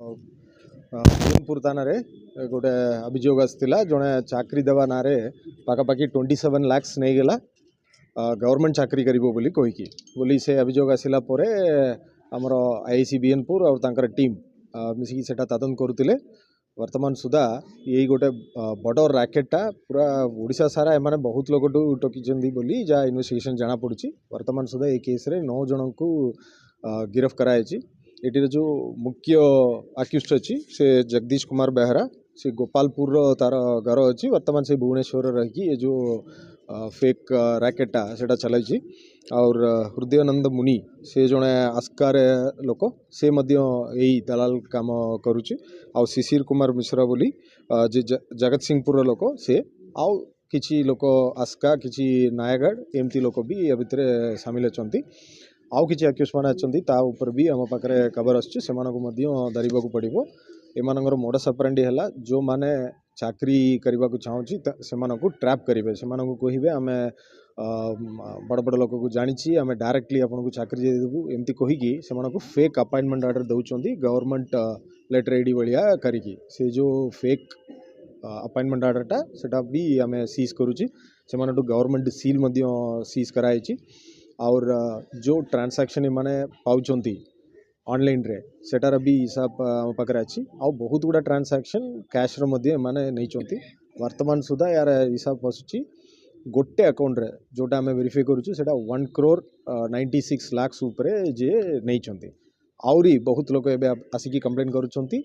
भीमपुर थाना गोटे अभियोग आसाला जड़े चाकरी देवा ना पाखापाखि 27 लाख नहीं गला गवर्नमेंट चाकरी करी बोली से अभियोग आसला आमर आईसी बीएनपुर और तांकर टीम मिसिकी सेटा तदंत करुले वर्तमान सुधा यही गोटे बड़ रैकेटा पूरा ओडिशा सारा एमाने बहुत लोग टोकी बोली जहाँ इन्वेस्टिगेशन जना पड़ी वर्तमान सुधा ये केस रे 9 जन को गिरफ्त कराई। ये जो मुख्य आक्यूस्ट अच्छी से जगदीश कुमार बेहरा से गोपालपुर तार घर अच्छी वर्तमान से भुवनेश्वर रही ये जो फेक रैकेटा सेटा चलाई और हृदयानंद मुनि से जड़े आस्कार लोक से यही दलाल काम करुच्ची आ शिशिर कुमार मिश्रा बोली जे जगत सिंहपुर लोक से आउ किछि लोक आस्का किछि नायगढ़ एमती लोक भी या भितर सामिल अच्छा आउ किछि आक्यूज मैंने अच्छा ऊपर भी आम पाखे खबर आसर पड़ो एमानंगर मोडस ऑपरेंडी है जो माने चाकरी करने को चाहूँगी से ट्रैप करेंगे से कहे आम बड़ बड़ लोक को जानी आम डायरेक्टली आपको चाकरी देदेबू एमती कहीकि से फेक अपॉइंटमेंट ऑर्डर दौरान गवर्नमेंट लेटर एडी भाया करी से जो फेक अपॉइंटमेंट ऑर्डरटा सेटा भी आम सीज करुच्ची से गवर्नमेंट सील सीज कराई और जो ट्रांसैक्शन माने पाउचंती ऑनलाइन रे सेटार भी हिसाब पाखे अच्छी आ बहुत गुड़ा ट्रांसैक्शन कैश रे माने नहीं वर्तमान सुधा यार हिसाब पशुची गोटे अकाउंट रे जोटा आम वेरीफाई करुचु सेटा 1 करोड़ 96 लाख उपरे जे नहीं आउरी बहुत लोग एबे आसिकी कंप्लेन करुचंती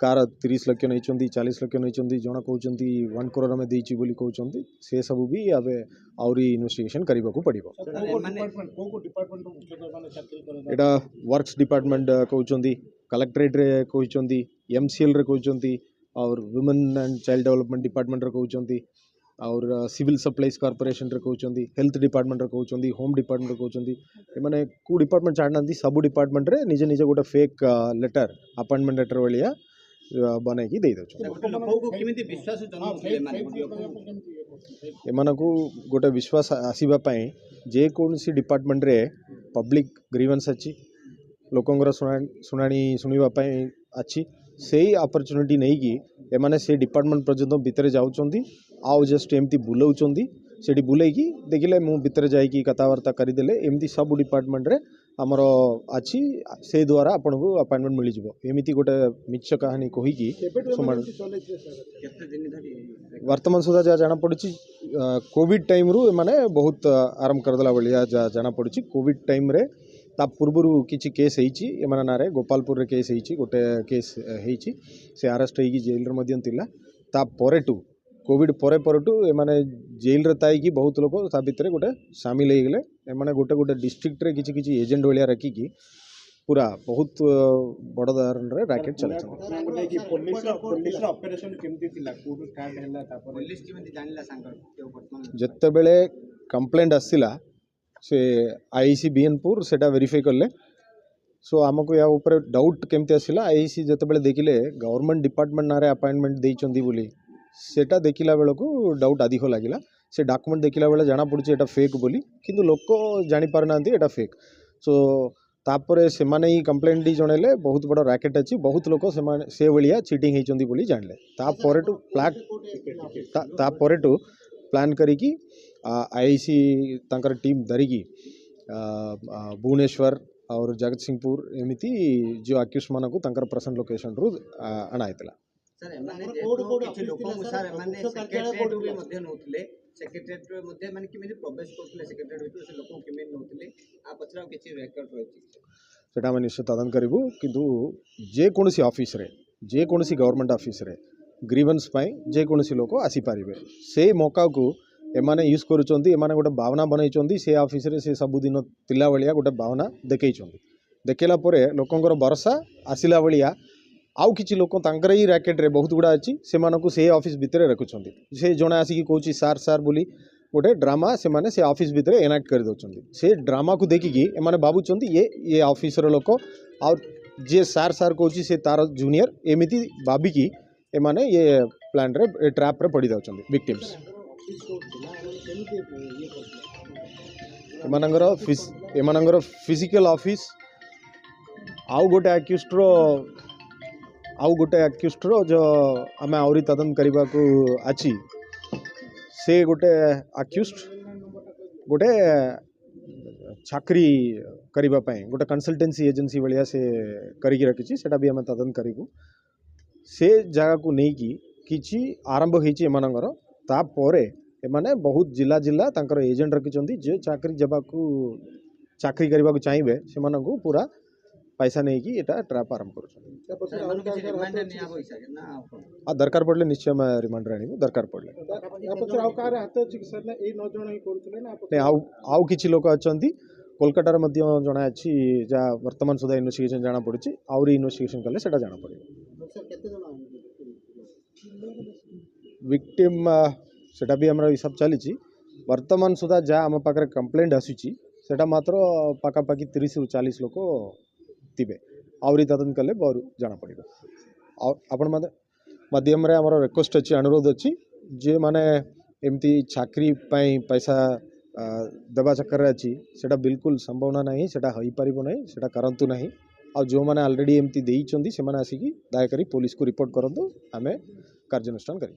कार 30 लाख नहीं 40 लाख नहीं जना कहते 1 करोड़ में देची बोली कहते से सब भी आबे आउरी इन्वेस्टिगेशन करने को पड़ो। एटा वर्क्स डिपार्टमेंट कहते कलेक्टरेट रे कहते एमसीएल रे कहते और women and child development department रे कहते और सिविल सप्लाईज कॉर्पोरेशन रे कहते हेल्थ डिपार्टमेंट रे कहते होम डिपार्टमेंट रे कहते माने को डिपार्टमेंट छाड़ना सब डिपार्टमेंट रे निजे निजे गोटे फेक लेटर अपॉइंटमेंट लेटर भाया बन की एमानकु गोटे विश्वास आसवाई जेकोसी डिपार्टमेंट रे पब्लिक ग्रीवेंस अच्छी लोकंर शुणाणी शुणापी अच्छी से अपॉर्चुनिटी नहीं कि एमाने से डिपार्टमेंट पर्यंत भितर जाउचंदी आउ जस्ट एमती बुलाउचंदी सेठी बुलेकी देखिले मु भितर जाइकी कथबार्ता करदेले एमती सब डिपार्टमेंट रे आमर अच्छी से द्वारा आपन को अपॉइंटमेंट मिल जिवो एमिति गोटे मिछ कहानी कहीकि वर्तमान सुधा जहाँ जाना पड़ी कोविड टाइम रू माने बहुत आरंभ करदेला भाया जाना पड़ी कोविड टाइम रे ता पूर्वर किसी केस होती नारे गोपालपुर रे केस होती गोटे केस होती से अरेस्ट होगी जेल रे ता परेटू कोविड परे परटू एमाने जेल रे ताई बहुत लोग ता भितर गोटे सामिल हो गले एमाने गोटे गोटे डिस्ट्रिक्ट रे किसी किसी एजेंट भाया रखिकी पूरा बहुत बड़ धरण रे रैकेट चले जत्ते बेले कंप्लेंट आसिला से आईसी बीएनपुर सेटा वेरीफाई कले सो आमको या ऊपर डाउट केमती आसिला आईसी जत्ते बेले देखिले गवर्नमेंट डिपार्टमेंट नारे अपॉइंटमेंट देइचंदी बोली सेटा देखिला बेल को डाउट अधिक लगिला से डॉक्यूमेंट देखिला बेले जाना पड़ी एटा फेक बोली किंतु लोक जानि पार नांती एटा फेक सो तापरे से माने ही कंप्लेंट जनइले बहुत बड़ रैकेट अच्छी बहुत लोग से भाया चीटिंग होती बोली जानले तापरेटू प्लान करिकी आईसी तांकर टीम धरिकी भुवनेश्वर और जगत सिंहपुर एमती जो आक्यूज मान को तांकर प्रेजेंट लोकेशन रू अणाइला सेटा आम निश्चय तदन करूँ किंतु जेकोसी ऑफिस रे जेकोसी गवर्नमेंट ऑफिस रे ग्रीवेंस जेकोसी लोक आसीपारे से मौका को एमाने यूज करुँच एमाने गोटे भावना बनई से ऑफिस रे से सबुदिन तिला भाया गोटे भावना देखई देखेला लोकंर भरोसा आसला भाया आउ किसी लोक तांकर ही रैकेट रे बहुत गुड़ा अच्छी से ऑफिस भितर रखुंट से जड़े आसिकी कौच सार सार बोली गोटे ड्रामा से ऑफिस भितर एनाक्ट कर दौरान से ड्रामा को देखिकी एमाने भावुंट ये ऑफिसर लोक और जे सार सार कौच से तार जूनियर एमती भाविकी एमाने ये प्लान रे ट्रैप रे पड़ी जाउछन विक्टिम्स एमानंगर फिजिकल ऑफिस आउ गोटे आक्यूज आउ गोटे आक्यूस्ट जो आम आहरी तदन करने को अच्छी से गोटे आक्यूस्ट गोटे चाकरी करने गोटे कंसल्टेंसी एजेंसी भाया से करके रखी से भी आम तदन करूँ से जगह को लेकिन किसी आरंभ होकर तापर एमाने बहुत जिला जिला तांकर एजेंट रखिंट जे चाकरी जवाकू चाकरी करने को चाहिए से पूरा पैसा नहीं कि एटा ट्रैप आरंभ कर दरकार पड़े निश्चय मैं रिमांड आनी दरकार पड़े आउ किसी लोक अच्छा कोलकातार जना अच्छी जहाँ वर्तमान सुधा इन्वेस्टिगेशन जाना पड़ी आहरी इन्वेस्टिगेशन कले से जाना पड़े विक्टिम सेटा भी हमारा हिसाब चली वर्तमान सुधा जहाँ आम पाखे कंप्लेंट आसूची सेटा मात्र पाखापाखि 30 ରୁ 40 लोक थे आहरी तदन कले बहुत जाना पड़ो आपण माध्यम आमर रिक्वेस्ट अच्छी अनुरोध अच्छी जे माने एमती चाकरी पैसा देवा चक्कर अच्छी सेटा बिल्कुल संभावना नहीं सेटा हो पार नहीं सेटा करंतु नहीं आ जो मैंने ऑलरेडी एमती देइचंदी से माने आसिकी दयाकरी पुलिस को रिपोर्ट करंतु आमे कार्यानुष्ठान करी।